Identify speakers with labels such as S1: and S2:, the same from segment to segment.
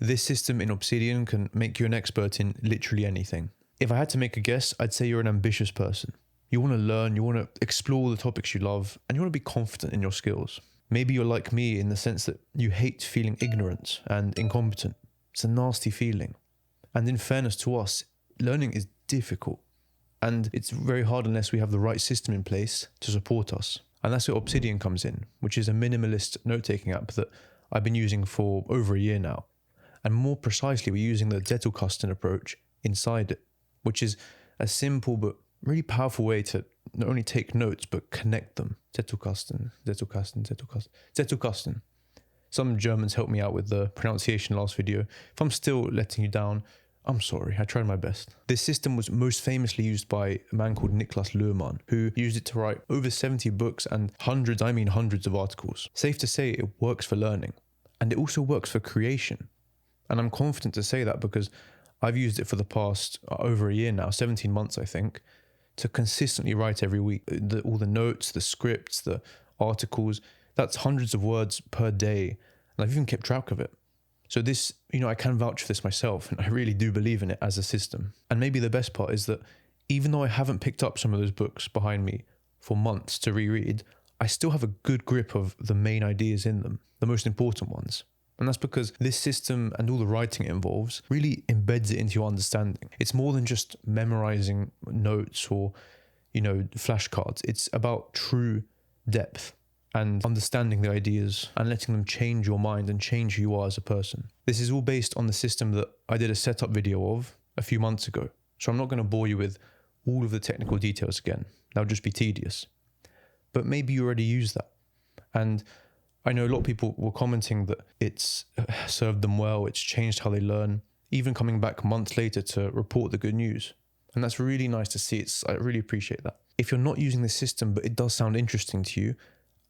S1: This system in Obsidian can make you an expert in literally anything. If I had to make a guess, I'd say you're an ambitious person. You want to learn, you want to explore the topics you love, and you want to be confident in your skills. Maybe you're like me in the sense that you hate feeling ignorant and incompetent. It's a nasty feeling. And in fairness to us, learning is difficult. And it's very hard unless we have the right system in place to support us. And that's where Obsidian comes in, which is a minimalist note-taking app that I've been using for over a year now. And more precisely, we're using the Zettlekasten approach inside it, which is a simple but really powerful way to not only take notes, but connect them. Zettelkasten. Some Germans helped me out with the pronunciation last video. If I'm still letting you down, I'm sorry, I tried my best. This system was most famously used by a man called Cullman, who used it to write over 70 books and hundreds of articles. Safe to say it works for learning, and it also works for creation. And I'm confident to say that because I've used it for the past over a year now, 17 months I think, to consistently write every week. All the notes, the scripts, the articles, that's hundreds of words per day, and I've even kept track of it. So this, I can vouch for this myself, and I really do believe in it as a system. And maybe the best part is that even though I haven't picked up some of those books behind me for months to reread, I still have a good grip of the main ideas in them, the most important ones. And that's because this system and all the writing it involves really embeds it into your understanding. It's more than just memorizing notes or, flashcards. It's about true depth and understanding the ideas and letting them change your mind and change who you are as a person. This is all based on the system that I did a setup video of a few months ago. So I'm not going to bore you with all of the technical details again. That would just be tedious. But maybe you already use that. And I know a lot of people were commenting that it's served them well, it's changed how they learn, even coming back months later to report the good news. And that's really nice to see. I really appreciate that. If you're not using this system, but it does sound interesting to you,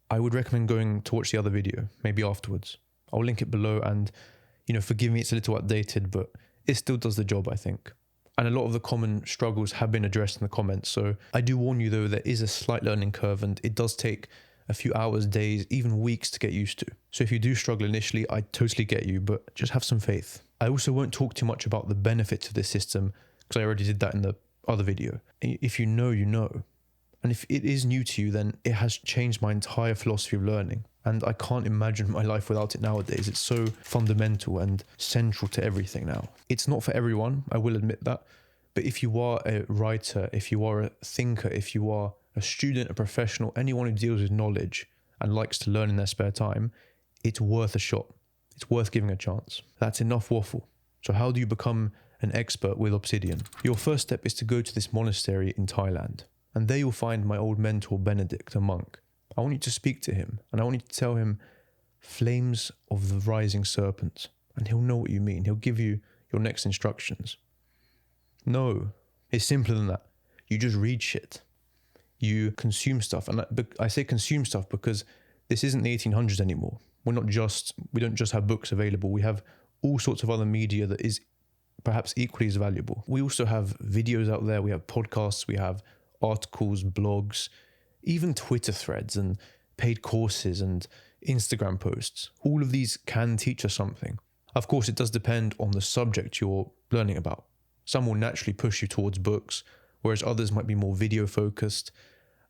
S1: I would recommend going to watch the other video, maybe afterwards. I'll link it below and, forgive me, it's a little outdated, but it still does the job, I think. And a lot of the common struggles have been addressed in the comments. So I do warn you though, there is a slight learning curve and it does take a few hours, days, even weeks to get used to. So if you do struggle initially, I totally get you, but just have some faith. I also won't talk too much about the benefits of this system because I already did that in the other video. If you know, you know. And if it is new to you, then it has changed my entire philosophy of learning. And I can't imagine my life without it nowadays. It's so fundamental and central to everything now. It's not for everyone, I will admit that. But if you are a writer, if you are a thinker, if you are a student, a professional, anyone who deals with knowledge and likes to learn in their spare time, it's worth a shot. It's worth giving a chance. That's enough waffle. So how do you become an expert with Obsidian? Your first step is to go to this monastery in Thailand. And there you'll find my old mentor, Benedict, a monk. I want you to speak to him, and I want you to tell him, flames of the rising serpent. And he'll know what you mean. He'll give you your next instructions. No, it's simpler than that. You just read shit. You consume stuff. And I say consume stuff because this isn't the 1800s anymore. We don't just have books available. We have all sorts of other media that is perhaps equally as valuable. We also have videos out there. We have podcasts. We have articles, blogs, even Twitter threads and paid courses and Instagram posts. All of these can teach us something. Of course, it does depend on the subject you're learning about. Some will naturally push you towards books, whereas others might be more video focused.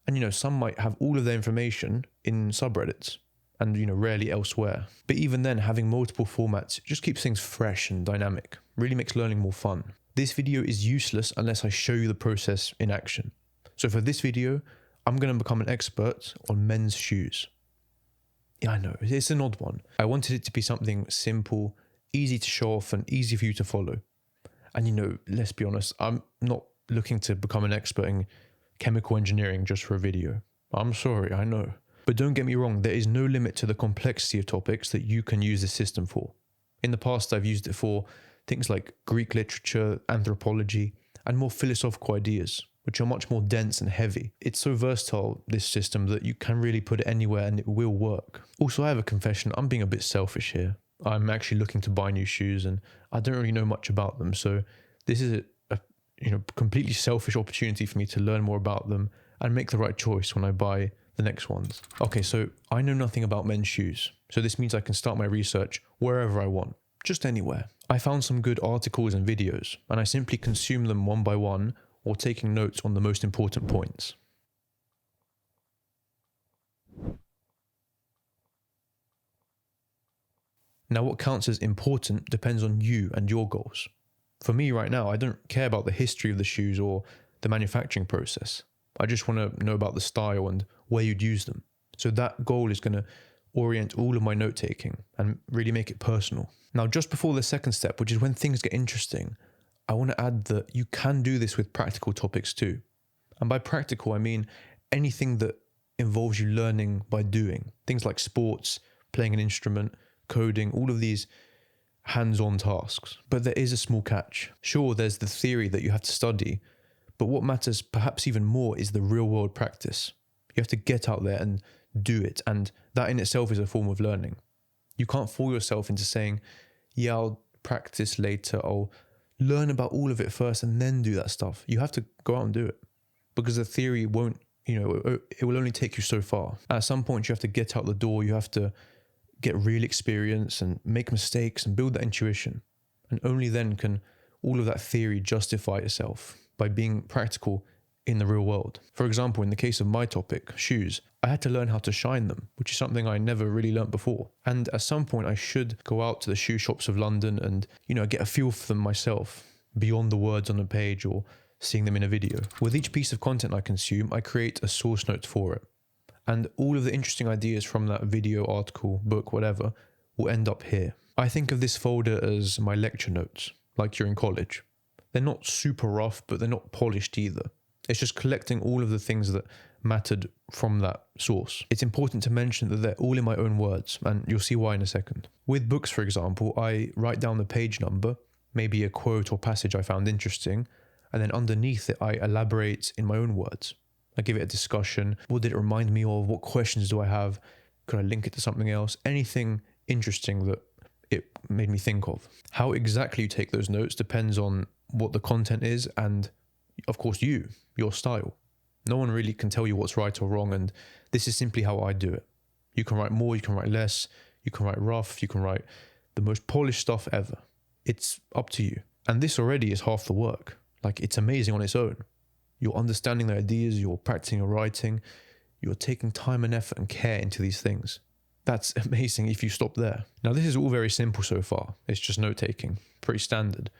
S1: And, some might have all of their information in subreddits and, rarely elsewhere. But even then, having multiple formats just keeps things fresh and dynamic, really makes learning more fun. This video is useless unless I show you the process in action. So for this video, I'm going to become an expert on men's shoes. Yeah, I know, it's an odd one. I wanted it to be something simple, easy to show off and easy for you to follow. And let's be honest, I'm not looking to become an expert in chemical engineering just for a video. I'm sorry, I know. But don't get me wrong, there is no limit to the complexity of topics that you can use this system for. In the past, I've used it for things like Greek literature, anthropology, and more philosophical ideas, which are much more dense and heavy. It's so versatile, this system, that you can really put it anywhere and it will work. Also, I have a confession, I'm being a bit selfish here. I'm actually looking to buy new shoes and I don't really know much about them. So this is a completely selfish opportunity for me to learn more about them and make the right choice when I buy the next ones. Okay, so I know nothing about men's shoes. So this means I can start my research wherever I want, just anywhere. I found some good articles and videos, and I simply consume them one by one or taking notes on the most important points. Now, what counts as important depends on you and your goals. For me right now, I don't care about the history of the shoes or the manufacturing process. I just want to know about the style and where you'd use them. So that goal is going to orient all of my note taking and really make it personal. Now, just before the second step, which is when things get interesting, I want to add that you can do this with practical topics too. And by practical, I mean anything that involves you learning by doing. Things like sports, playing an instrument, coding, all of these hands-on tasks. But there is a small catch. Sure, there's the theory that you have to study, but what matters perhaps even more is the real-world practice. You have to get out there and do it, and that in itself is a form of learning. You can't fool yourself into saying, yeah, I'll practice later, I'll learn about all of it first and then do that stuff. You have to go out and do it, because the theory won't, it will only take you so far. At some point, you have to get out the door, you have to get real experience and make mistakes and build that intuition. And only then can all of that theory justify itself by being practical in the real world. For example, in the case of my topic, shoes, I had to learn how to shine them, which is something I never really learnt before. And at some point I should go out to the shoe shops of London and, get a feel for them myself, beyond the words on a page or seeing them in a video. With each piece of content I consume, I create a source note for it. And all of the interesting ideas from that video, article, book, whatever, will end up here. I think of this folder as my lecture notes, like you're in college. They're not super rough, but they're not polished either. It's just collecting all of the things that mattered from that source. It's important to mention that they're all in my own words, and you'll see why in a second. With books, for example, I write down the page number, maybe a quote or passage I found interesting, and then underneath it I elaborate in my own words. I give it a discussion. What did it remind me of? What questions do I have? Could I link it to something else? Anything interesting that it made me think of. How exactly you take those notes depends on what the content is and, of course, your style. No one really can tell you what's right or wrong, and this is simply how I do it. You can write more, you can write less, you can write rough, you can write the most polished stuff ever. It's up to you. And this already is half the work. Like, it's amazing on its own. You're understanding the ideas, you're practicing your writing, you're taking time and effort and care into these things. That's amazing if you stop there. Now, this is all very simple so far. It's just note-taking, pretty standard.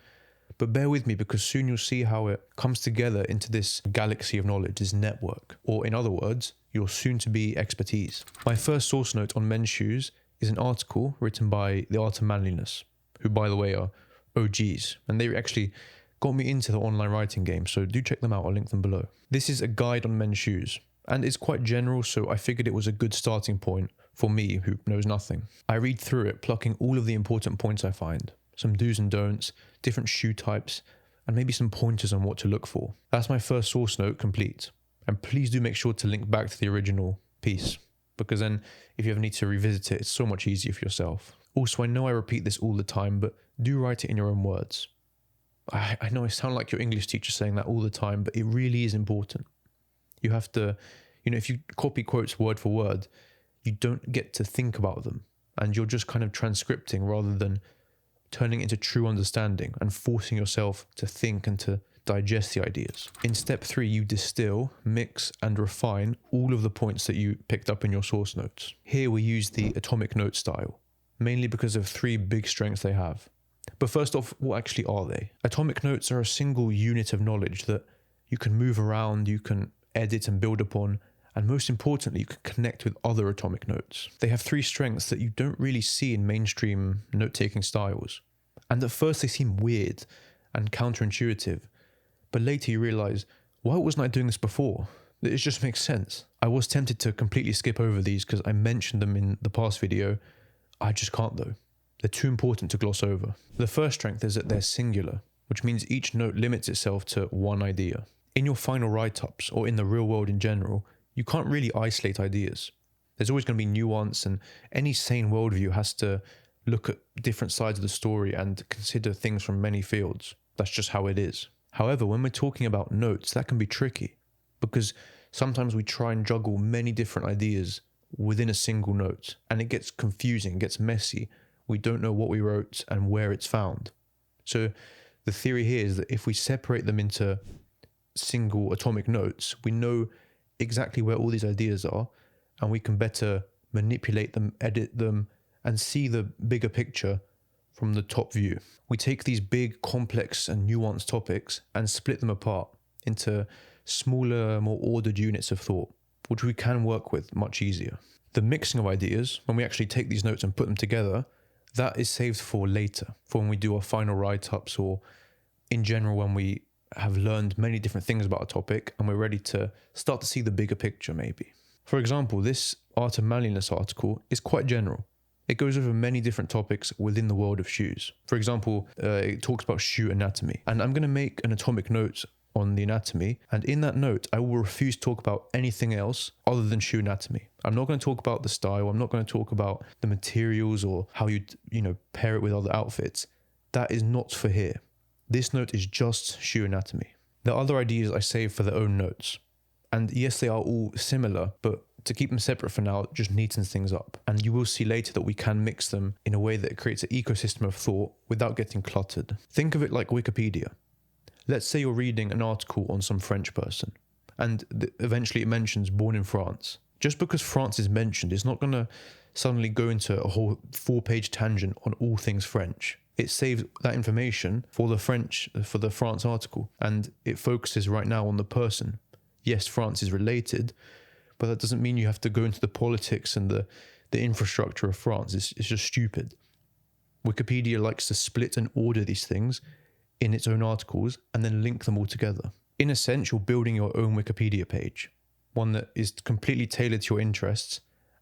S1: But bear with me, because soon you'll see how it comes together into this galaxy of knowledge, this network, or in other words, your soon-to-be expertise. My first source note on men's shoes is an article written by The Art of Manliness, who, by the way, are OGs, and they actually got me into the online writing game, so do check them out, I'll link them below. This is a guide on men's shoes, and it's quite general, so I figured it was a good starting point for me, who knows nothing. I read through it, plucking all of the important points I find, some do's and don'ts, different shoe types, and maybe some pointers on what to look for. That's my first source note complete, and please do make sure to link back to the original piece, because then if you ever need to revisit it, it's so much easier for yourself. Also, I know I repeat this all the time, but do write it in your own words. I know I sound like your English teacher saying that all the time, but it really is important. You have to, if you copy quotes word for word, you don't get to think about them, and you're just kind of transcripting rather than turning into true understanding and forcing yourself to think and to digest the ideas. In step 3, you distill, mix, and refine all of the points that you picked up in your source notes. Here we use the atomic note style, mainly because of 3 big strengths they have. But first off, what actually are they? Atomic notes are a single unit of knowledge that you can move around, you can edit and build upon, and most importantly, you can connect with other atomic notes. They have 3 strengths that you don't really see in mainstream note-taking styles. And at first they seem weird and counterintuitive, but later you realize, why wasn't I doing this before? It just makes sense. I was tempted to completely skip over these because I mentioned them in the past video. I just can't though. They're too important to gloss over. The first strength is that they're singular, which means each note limits itself to one idea. In your final write-ups, or in the real world in general, you can't really isolate ideas. There's always going to be nuance, and any sane worldview has to look at different sides of the story and consider things from many fields. That's just how it is. However, when we're talking about notes, that can be tricky, because sometimes we try and juggle many different ideas within a single note, and it gets confusing, it gets messy, we don't know what we wrote and where it's found. So the theory here is that if we separate them into single atomic notes, we know exactly where all these ideas are, and we can better manipulate them, edit them, and see the bigger picture from the top view. We take these big, complex and nuanced topics and split them apart into smaller, more ordered units of thought, which we can work with much easier. The mixing of ideas, when we actually take these notes and put them together, that is saved for later, for when we do our final write-ups, or in general when we have learned many different things about a topic and we're ready to start to see the bigger picture maybe. For example, this Art of Manliness article is quite general. It goes over many different topics within the world of shoes. For example, it talks about shoe anatomy, and I'm going to make an atomic note on the anatomy, and in that note I will refuse to talk about anything else other than shoe anatomy. I'm not going to talk about the style, I'm not going to talk about the materials or how you pair it with other outfits. That is not for here. This note is just shoe anatomy. The other ideas I save for their own notes. And yes, they are all similar, but to keep them separate for now just neatens things up. And you will see later that we can mix them in a way that creates an ecosystem of thought without getting cluttered. Think of it like Wikipedia. Let's say you're reading an article on some French person, and eventually it mentions born in France. Just because France is mentioned, it's not going to suddenly go into a whole 4-page tangent on all things French. It saves that information for the France article, and it focuses right now on the person. Yes, France is related, but that doesn't mean you have to go into the politics and the infrastructure of France. It's just stupid. Wikipedia likes to split and order these things in its own articles and then link them all together. In a sense, you're building your own Wikipedia page, one that is completely tailored to your interests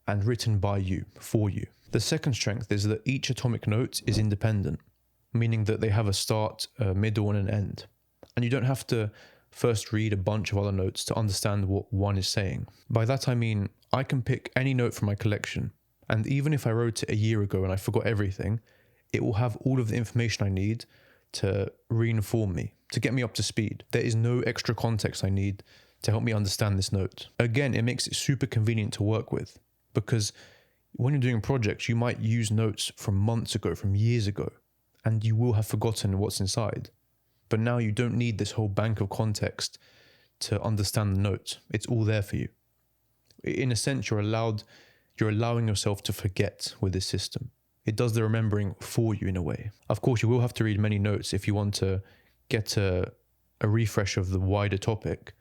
S1: and written by you, for you. The second strength is that each atomic note is independent, meaning that they have a start, a middle, and an end. And you don't have to first read a bunch of other notes to understand what one is saying. By that I mean, I can pick any note from my collection, and even if I wrote it a year ago and I forgot everything, it will have all of the information I need to re-inform me, to get me up to speed. There is no extra context I need to help me understand this note. Again, it makes it super convenient to work with, because when you're doing projects, you might use notes from months ago, from years ago, and you will have forgotten what's inside. But now you don't need this whole bank of context to understand the note. It's all there for you. In a sense, you're allowing yourself to forget with this system. It does the remembering for you in a way. Of course, you will have to read many notes if you want to get a refresh of the wider topic,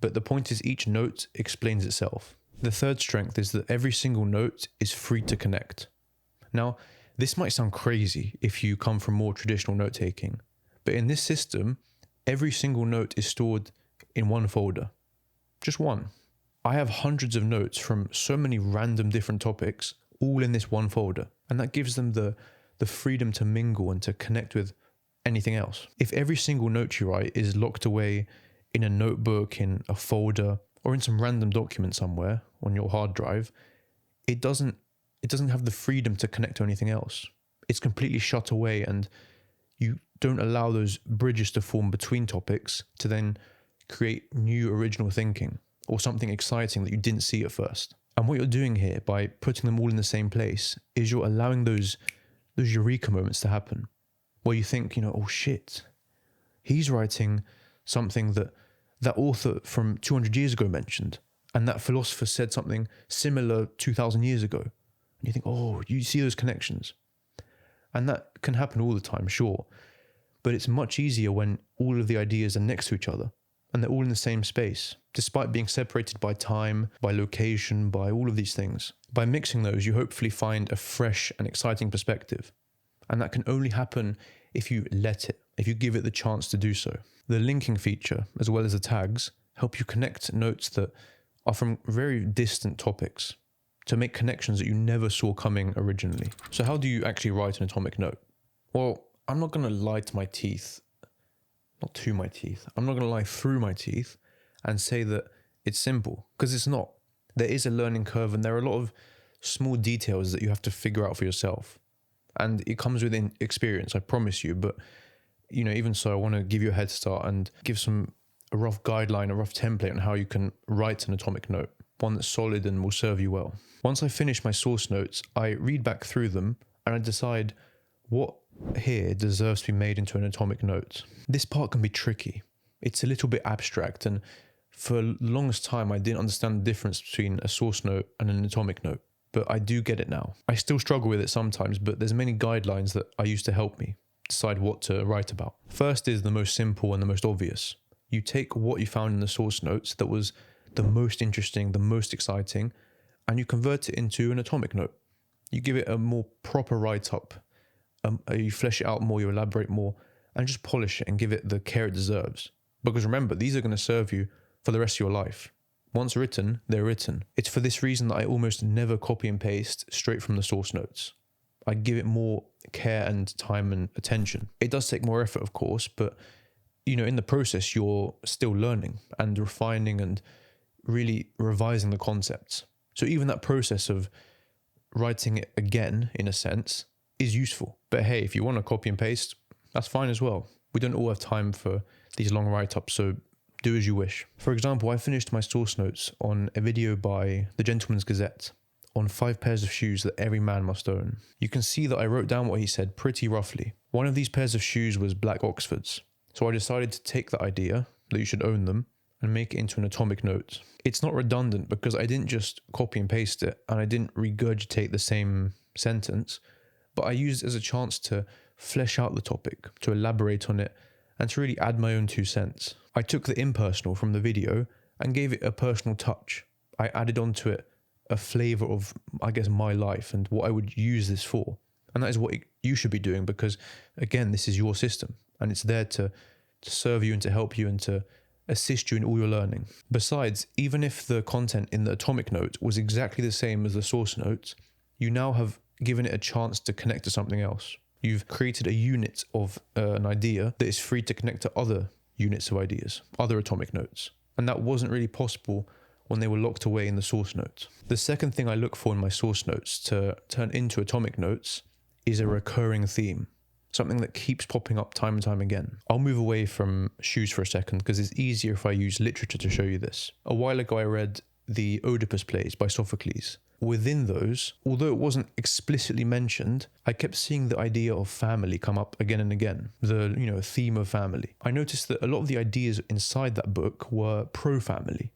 S1: but the point is each note explains itself. The third strength is that every single note is free to connect. Now, this might sound crazy if you come from more traditional note-taking, but in this system, every single note is stored in one folder. Just one. I have hundreds of notes from so many random different topics, all in this one folder, and that gives them the freedom to mingle and to connect with anything else. If every single note you write is locked away in a notebook, in a folder, or in some random document somewhere on your hard drive, it doesn't have the freedom to connect to anything else. It's completely shut away, and you don't allow those bridges to form between topics to then create new original thinking or something exciting that you didn't see at first. And what you're doing here by putting them all in the same place is you're allowing those eureka moments to happen, where you think, oh shit, he's writing something that author from 200 years ago mentioned, and that philosopher said something similar 2,000 years ago. And you think, oh, you see those connections. And that can happen all the time, sure. But it's much easier when all of the ideas are next to each other and they're all in the same space, despite being separated by time, by location, by all of these things. By mixing those, you hopefully find a fresh and exciting perspective. And that can only happen if you let it, if you give it the chance to do so. The linking feature, as well as the tags, help you connect notes that are from very distant topics to make connections that you never saw coming originally. So how do you actually write an atomic note? Well, I'm not going to lie to my teeth. Not to my teeth. I'm not going to lie through my teeth and say that it's simple, because it's not. There is a learning curve, and there are a lot of small details that you have to figure out for yourself. And it comes within experience, I promise you. But, even so, I want to give you a head start and give a rough guideline, a rough template on how you can write an atomic note, one that's solid and will serve you well. Once I finish my source notes, I read back through them and I decide what here deserves to be made into an atomic note. This part can be tricky. It's a little bit abstract, and for the longest time I didn't understand the difference between a source note and an atomic note, but I do get it now. I still struggle with it sometimes, but there's many guidelines that I use to help me decide what to write about. First is the most simple and the most obvious. You take what you found in the source notes that was the most interesting, the most exciting, and you convert it into an atomic note. You give it a more proper write-up. You flesh it out more, you elaborate more, and just polish it and give it the care it deserves. Because remember, these are going to serve you for the rest of your life. Once written, they're written. It's for this reason that I almost never copy and paste straight from the source notes. I give it more care and time and attention. It does take more effort, of course, but in the process, you're still learning and refining and really revising the concepts. So even that process of writing it again, in a sense, is useful. But hey, if you want to copy and paste, that's fine as well. We don't all have time for these long write-ups, so do as you wish. For example, I finished my source notes on a video by the Gentleman's Gazette on 5 pairs of shoes that every man must own. You can see that I wrote down what he said pretty roughly. One of these pairs of shoes was black Oxfords. So I decided to take that idea, that you should own them, and make it into an atomic note. It's not redundant because I didn't just copy and paste it, and I didn't regurgitate the same sentence, but I used it as a chance to flesh out the topic, to elaborate on it, and to really add my own 2 cents. I took the impersonal from the video and gave it a personal touch. I added onto it a flavour of, I guess, my life and what I would use this for. And that is what you should be doing because, again, this is your system and it's there to serve you and to help you and to assist you in all your learning. Besides, even if the content in the atomic note was exactly the same as the source note, you now have given it a chance to connect to something else. You've created a unit of an idea that is free to connect to other units of ideas, other atomic notes. And that wasn't really possible when they were locked away in the source note. The second thing I look for in my source notes to turn into atomic notes is a recurring theme, something that keeps popping up time and time again. I'll move away from shoes for a second because it's easier if I use literature to show you this. A while ago I read the Oedipus plays by Sophocles. Within those, although it wasn't explicitly mentioned, I kept seeing the idea of family come up again and again, the theme of family. I noticed that a lot of the ideas inside that book were pro-family.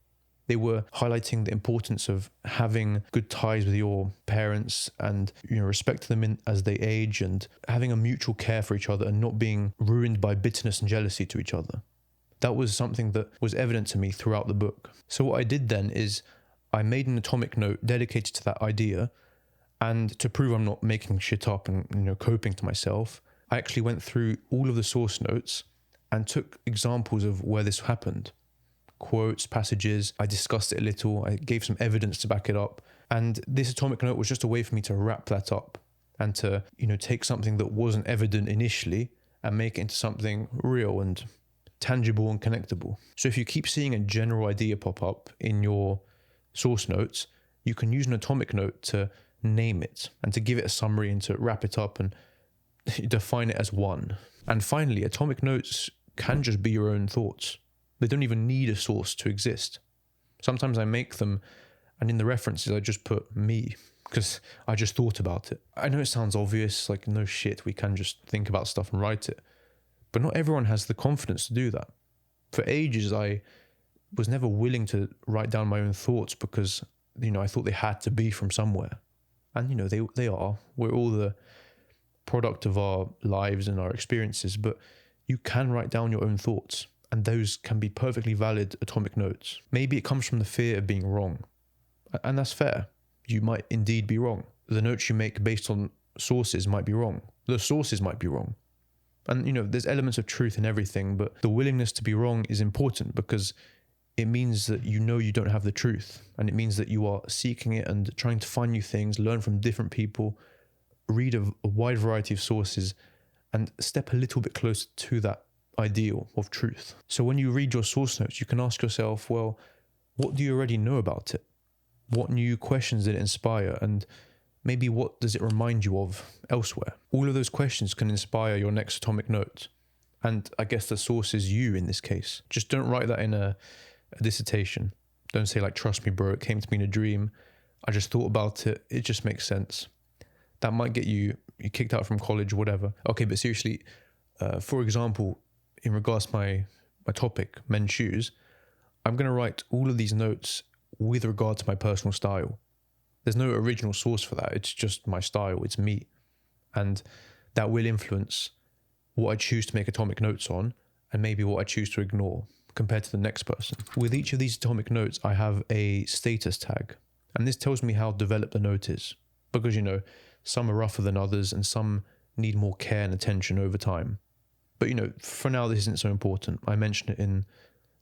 S1: They were highlighting the importance of having good ties with your parents and respect them as they age and having a mutual care for each other and not being ruined by bitterness and jealousy to each other. That was something that was evident to me throughout the book. So what I did then is I made an atomic note dedicated to that idea, and to prove I'm not making shit up and coping to myself, I actually went through all of the source notes and took examples of where this happened. Quotes, passages, I discussed it a little, I gave some evidence to back it up, and this atomic note was just a way for me to wrap that up and to take something that wasn't evident initially and make it into something real and tangible and connectable. So if you keep seeing a general idea pop up in your source notes, you can use an atomic note to name it and to give it a summary and to wrap it up and define it as one. And finally, atomic notes can just be your own thoughts. They don't even need a source to exist. Sometimes I make them and in the references I just put me because I just thought about it. I know it sounds obvious, like no shit, we can just think about stuff and write it. But not everyone has the confidence to do that. For ages I was never willing to write down my own thoughts because, I thought they had to be from somewhere. And, they are. We're all the product of our lives and our experiences, but you can write down your own thoughts, and those can be perfectly valid atomic notes. Maybe it comes from the fear of being wrong, and that's fair. You might indeed be wrong. The notes you make based on sources might be wrong. The sources might be wrong. And, there's elements of truth in everything, but the willingness to be wrong is important because it means that you don't have the truth, and it means that you are seeking it and trying to find new things, learn from different people, read a wide variety of sources, and step a little bit closer to that ideal of truth. So when you read your source notes, you can ask yourself, well, what do you already know about it? What new questions did it inspire? And maybe what does it remind you of elsewhere? All of those questions can inspire your next atomic note. And I guess the source is you in this case. Just don't write that in a dissertation. Don't say trust me bro, it came to me in a dream. I just thought about it. It just makes sense. That might get you, you're kicked out from college, whatever. Okay, but seriously, for example, in regards to my topic, men's shoes, I'm going to write all of these notes with regard to my personal style. There's no original source for that. It's just my style. It's me. And that will influence what I choose to make atomic notes on and maybe what I choose to ignore compared to the next person. With each of these atomic notes, I have a status tag. And this tells me how developed the note is. Because, you know, some are rougher than others and some need more care and attention over time. But, you know, for now, this isn't so important. I mentioned it in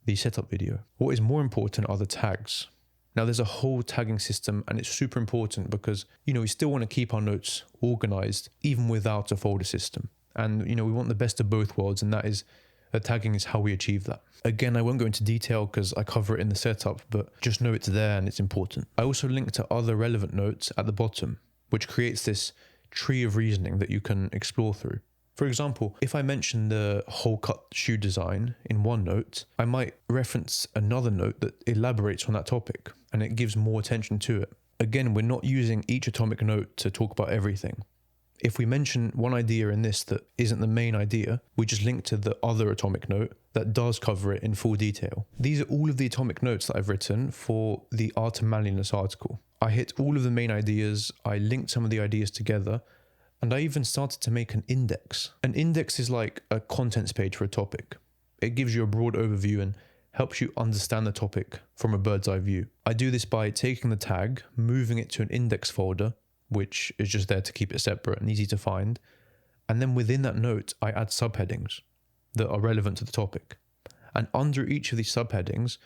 S1: the setup video. What is more important are the tags. Now, there's a whole tagging system and it's super important because, you know, we still want to keep our notes organized even without a folder system. And, you know, we want the best of both worlds, and that is, tagging is how we achieve that. Again, I won't go into detail because I cover it in the setup, but just know it's there and it's important. I also link to other relevant notes at the bottom, which creates this tree of reasoning that you can explore through. For example, if I mention the hole cut shoe design in one note, I might reference another note that elaborates on that topic and it gives more attention to it. Again, we're not using each atomic note to talk about everything. If we mention one idea in this that isn't the main idea, we just link to the other atomic note that does cover it in full detail. These are all of the atomic notes that I've written for the Art of Manliness article. I hit all of the main ideas, I linked some of the ideas together, and I even started to make an index. An index is like a contents page for a topic. It gives you a broad overview and helps you understand the topic from a bird's eye view. I do this by taking the tag, moving it to an index folder, which is just there to keep it separate and easy to find. And then within that note, I add subheadings that are relevant to the topic. And under each of these subheadings,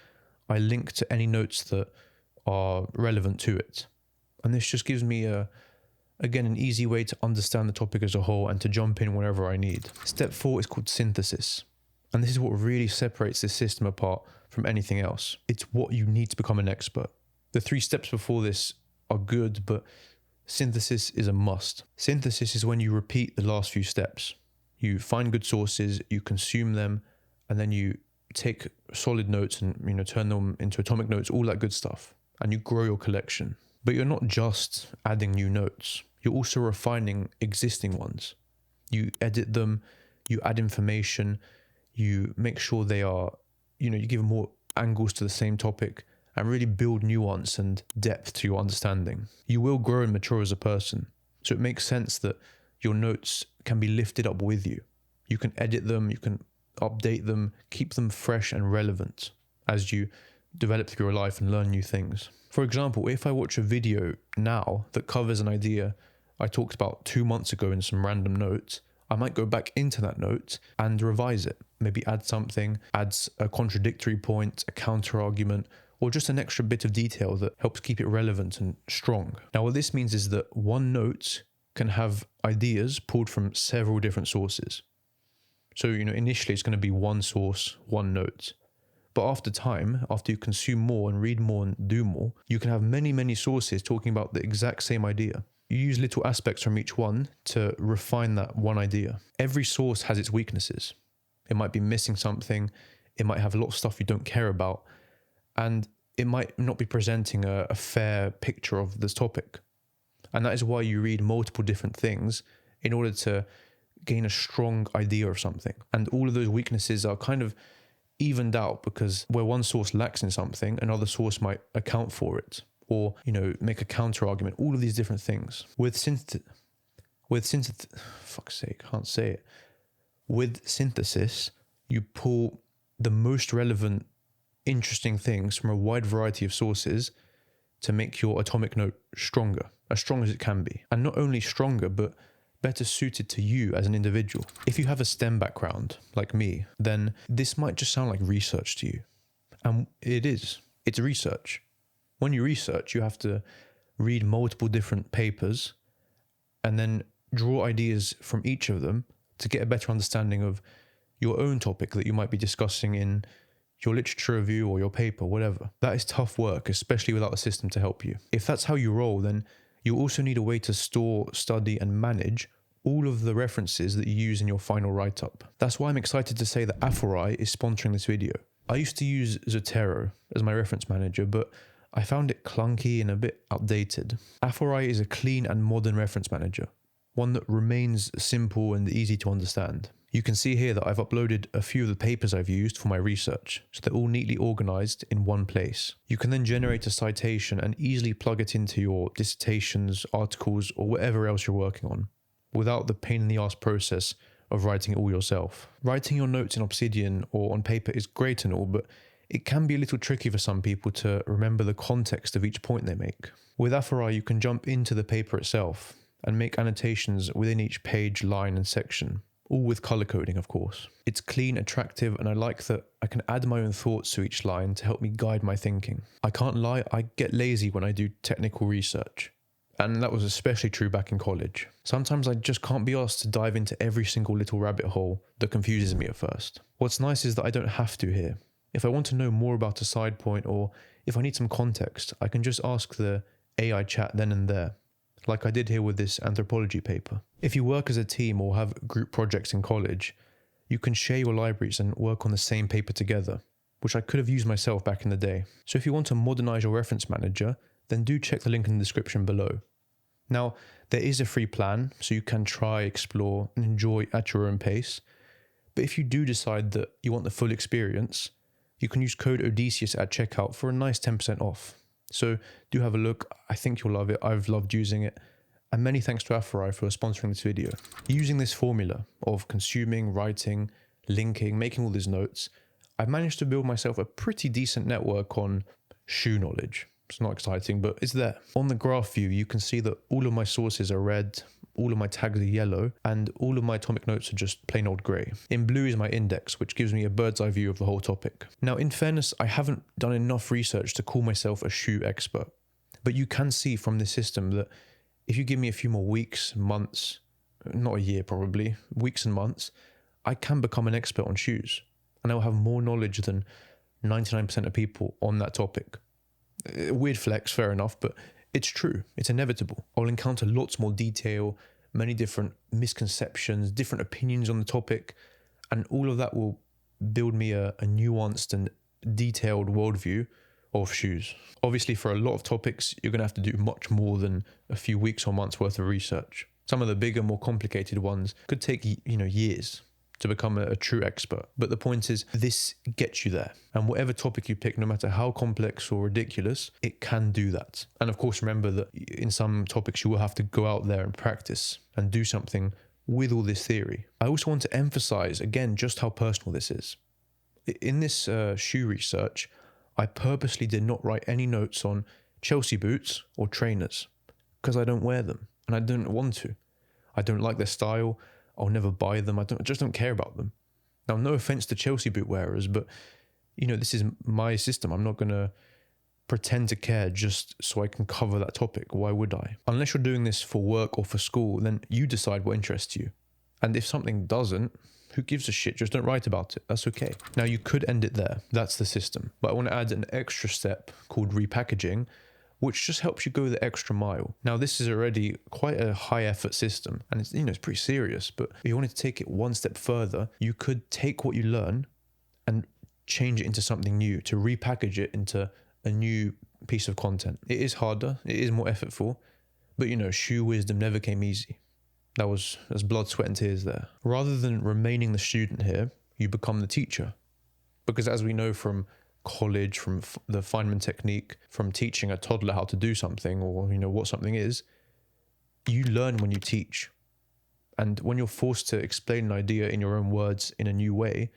S1: I link to any notes that are relevant to it. And this just gives me again, an easy way to understand the topic as a whole and to jump in whenever I need. Step 4 is called synthesis. And this is what really separates this system apart from anything else. It's what you need to become an expert. The 3 steps before this are good, but synthesis is a must. Synthesis is when you repeat the last few steps. You find good sources, you consume them, and then you take solid notes and, you know, turn them into atomic notes, all that good stuff. And you grow your collection. But you're not just adding new notes. You're also refining existing ones. You edit them, you add information, you make sure they are, you know, you give more angles to the same topic and really build nuance and depth to your understanding. You will grow and mature as a person. So it makes sense that your notes can be lifted up with you. You can edit them, you can update them, keep them fresh and relevant as you develop through your life and learn new things. For example, if I watch a video now that covers an idea I talked about 2 months ago in some random notes, I might go back into that note and revise it. Maybe add something, adds a contradictory point, a counter argument, or just an extra bit of detail that helps keep it relevant and strong. Now, what this means is that one note can have ideas pulled from several different sources. So, you know, initially it's going to be one source, one note. But after time, after you consume more and read more and do more, you can have many, many sources talking about the exact same idea. You use little aspects from each one to refine that one idea. Every source has its weaknesses. It might be missing something. It might have a lot of stuff you don't care about. And it might not be presenting a fair picture of this topic. And that is why you read multiple different things in order to gain a strong idea of something. And all of those weaknesses are kind of evened out because where one source lacks in something, another source might account for it or, you know, make a counter argument, all of these different things. With synthesis, you pull the most relevant, interesting things from a wide variety of sources to make your atomic note stronger, as strong as it can be. And not only stronger, but better suited to you as an individual. If you have a STEM background, like me, then this might just sound like research to you. And it is. It's research. When you research, you have to read multiple different papers and then draw ideas from each of them to get a better understanding of your own topic that you might be discussing in your literature review or your paper, whatever. That is tough work, especially without a system to help you. If that's how you roll, then you also need a way to store, study, and manage all of the references that you use in your final write-up. That's why I'm excited to say that Aforai is sponsoring this video. I used to use Zotero as my reference manager, but I found it clunky and a bit outdated. Aforai is a clean and modern reference manager. one that remains simple and easy to understand. You can see here that I've uploaded a few of the papers I've used for my research, so they're all neatly organized in one place. You can then generate a citation and easily plug it into your dissertations, articles, or whatever else you're working on, without the pain in the ass process of writing it all yourself. Writing your notes in Obsidian or on paper is great and all, but it can be a little tricky for some people to remember the context of each point they make. With Aphorai, you can jump into the paper itself and make annotations within each page, line, and section. All with color coding, of course. It's clean, attractive, and I like that I can add my own thoughts to each line to help me guide my thinking. I can't lie, I get lazy when I do technical research. And that was especially true back in college. Sometimes I just can't be asked to dive into every single little rabbit hole that confuses me at first. What's nice is that I don't have to here. If I want to know more about a side point, or if I need some context, I can just ask the AI chat then and there, like I did here with this anthropology paper. If you work as a team or have group projects in college, you can share your libraries and work on the same paper together, which I could have used myself back in the day. So if you want to modernize your reference manager, then do check the link in the description below. Now, there is a free plan, so you can try, explore, and enjoy at your own pace. But if you do decide that you want the full experience, you can use code Odysseus at checkout for a nice 10% off. So do have a look. I think you'll love it. I've loved using it. And many thanks to Aphorai for sponsoring this video. Using this formula of consuming, writing, linking, making all these notes, I've managed to build myself a pretty decent network on shoe knowledge. It's not exciting, but it's there. On the graph view, you can see that all of my sources are red, all of my tags are yellow, and all of my atomic notes are just plain old grey. In blue is my index, which gives me a bird's eye view of the whole topic. Now, in fairness, I haven't done enough research to call myself a shoe expert, but you can see from this system that if you give me a few more weeks, months, not a year probably, weeks and months, I can become an expert on shoes, and I'll have more knowledge than 99% of people on that topic. Weird flex, fair enough, but it's true. It's inevitable. I'll encounter lots more detail, many different misconceptions, different opinions on the topic, and all of that will build me a nuanced and detailed worldview of shoes. Obviously, for a lot of topics, you're going to have to do much more than a few weeks or months worth of research. Some of the bigger, more complicated ones could take, years to become a true expert. But the point is, this gets you there. And whatever topic you pick, no matter how complex or ridiculous, it can do that. And of course, remember that in some topics, you will have to go out there and practice and do something with all this theory. I also want to emphasize, again, just how personal this is. In this shoe research, I purposely did not write any notes on Chelsea boots or trainers because I don't wear them and I don't want to. I don't like their style. I'll never buy them. I just don't care about them. Now, no offense to Chelsea boot wearers, but this is my system. I'm not going to pretend to care just so I can cover that topic. Why would I? Unless you're doing this for work or for school, then you decide what interests you. And if something doesn't, who gives a shit? Just don't write about it. That's okay. Now, you could end it there. That's the system. But I want to add an extra step called repackaging, which just helps you go the extra mile. Now, this is already quite a high effort system and it's, it's pretty serious, but if you wanted to take it one step further, you could take what you learn and change it into something new, to repackage it into a new piece of content. It is harder, it is more effortful, but shoe wisdom never came easy. There's blood, sweat and tears there. Rather than remaining the student here, you become the teacher. Because as we know from college, from the Feynman technique, from teaching a toddler how to do something or what something is, you learn when you teach. And when you're forced to explain an idea in your own words in a new way,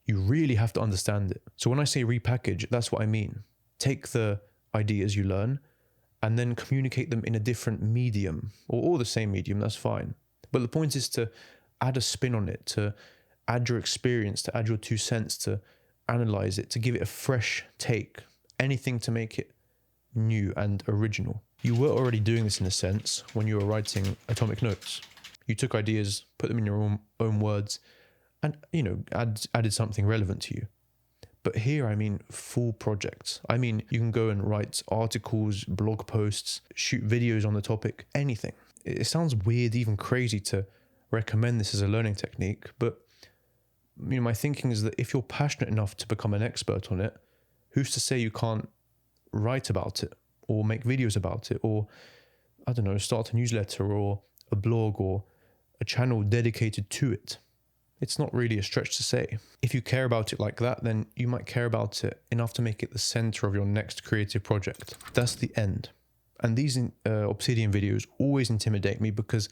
S1: you really have to understand it. So when I say repackage, that's what I mean. Take the ideas you learn and then communicate them in a different medium or the same medium, that's fine. But the point is to add a spin on it, to add your experience, to add your 2 cents, to analyze it, to give it a fresh take, anything to make it new and original. You were already doing this in a sense when you were writing atomic notes. You took ideas, put them in your own words, and added something relevant to you. But here, I mean full projects. I mean, you can go and write articles, blog posts, shoot videos on the topic, anything. It sounds weird, even crazy to recommend this as a learning technique, but my thinking is that if you're passionate enough to become an expert on it, who's to say you can't write about it or make videos about it or, start a newsletter or a blog or a channel dedicated to it. It's not really a stretch to say. If you care about it like that, then you might care about it enough to make it the center of your next creative project. That's the end. And these Obsidian videos always intimidate me because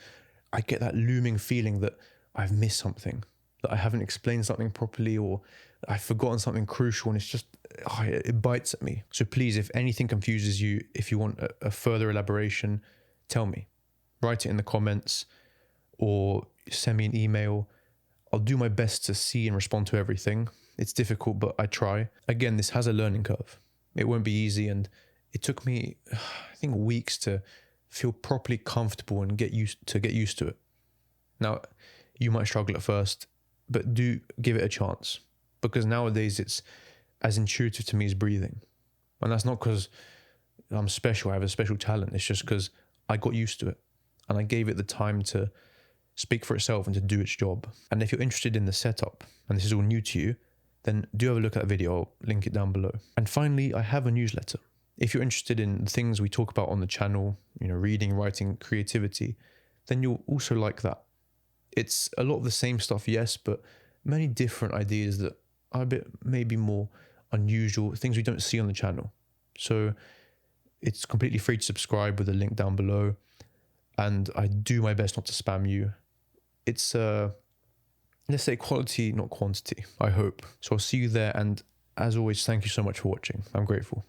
S1: I get that looming feeling that I've missed something, that I haven't explained something properly, or I've forgotten something crucial, and it's just, it bites at me. So please, if anything confuses you, if you want a further elaboration, tell me. Write it in the comments or send me an email. I'll do my best to see and respond to everything. It's difficult, but I try. Again, this has a learning curve. It won't be easy, and it took me, I think, weeks to feel properly comfortable and get used to it. Now, you might struggle at first, but do give it a chance, because nowadays it's as intuitive to me as breathing. And that's not because I'm special, I have a special talent. It's just because I got used to it and I gave it the time to speak for itself and to do its job. And if you're interested in the setup and this is all new to you, then do have a look at that video. I'll link it down below. And finally, I have a newsletter. If you're interested in the things we talk about on the channel, reading, writing, creativity, then you'll also like that. It's a lot of the same stuff, yes, but many different ideas that are a bit maybe more unusual, things we don't see on the channel. So it's completely free to subscribe with a link down below. And I do my best not to spam you. It's, let's say, quality, not quantity, I hope. So I'll see you there. And as always, thank you so much for watching. I'm grateful.